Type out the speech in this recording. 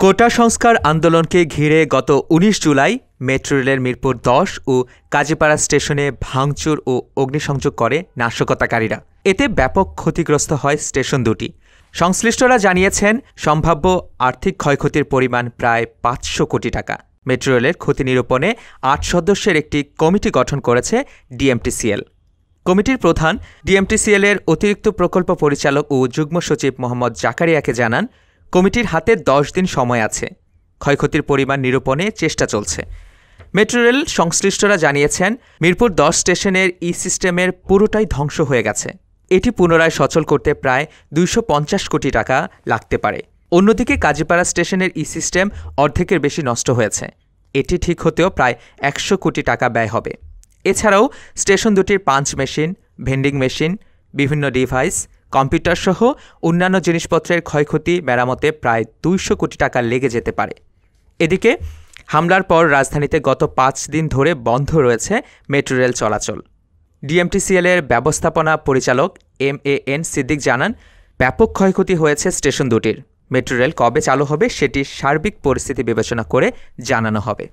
কোটা সংস্কার আন্দোলনকে ঘিরে গত ১৯ জুলাই মেট্রো রেলের মিরপুর ১০ ও কাজীপাড়া স্টেশনে ভাঙচুর ও অগ্নিসংযোগ করে নাশকতাকারীরা। এতে ব্যাপক ক্ষতিগ্রস্ত হয় স্টেশন দুটি। সংশ্লিষ্টরা জানিয়েছেন, সম্ভাব্য আর্থিক ক্ষয়ক্ষতির পরিমাণ প্রায় ৫০০ কোটি টাকা। মেট্রো রেলের ক্ষতি নিরূপণে ৮ সদস্যের একটি কমিটি গঠন করেছে ডিএমটিসিএল। কমিটির প্রধান ডিএমটিসিএল এর অতিরিক্ত প্রকল্প পরিচালক ও যুগ্ম সচিব মোহাম্মদ জাকারিয়াকে জানান, কমিটির হাতে ১০ দিন সময় আছে। ক্ষয়ক্ষতির পরিমাণ নিরূপণে চেষ্টা চলছে। মেট্রো রেল সংশ্লিষ্টরা জানিয়েছেন, মিরপুর ১০ স্টেশনের সিস্টেমের পুরোটাই ধ্বংস হয়ে গেছে। এটি পুনরায় সচল করতে প্রায় ২৫০ কোটি টাকা লাগতে পারে। অন্যদিকে কাজীপাড়া স্টেশনের সিস্টেম অর্ধেকের বেশি নষ্ট হয়েছে। এটি ঠিক হতেও প্রায় ১০০ কোটি টাকা ব্যয় হবে। এছাড়াও স্টেশন দুটির পাঞ্চ মেশিন, ভেন্ডিং মেশিন, বিভিন্ন ডিভাইস, কম্পিউটারসহ অন্যান্য জিনিসপত্রের ক্ষয়ক্ষতি মেরামতে প্রায় ২০০ কোটি টাকা লেগে যেতে পারে। এদিকে হামলার পর রাজধানীতে গত ৫ দিন ধরে বন্ধ রয়েছে মেট্রো রেল চলাচল। ডিএমটিসিএল এর ব্যবস্থাপনা পরিচালক MAN সিদ্দিক জানান, ব্যাপক ক্ষয়ক্ষতি হয়েছে স্টেশন দুটির। মেট্রো রেল কবে চালু হবে সেটি সার্বিক পরিস্থিতি বিবেচনা করে জানানো হবে।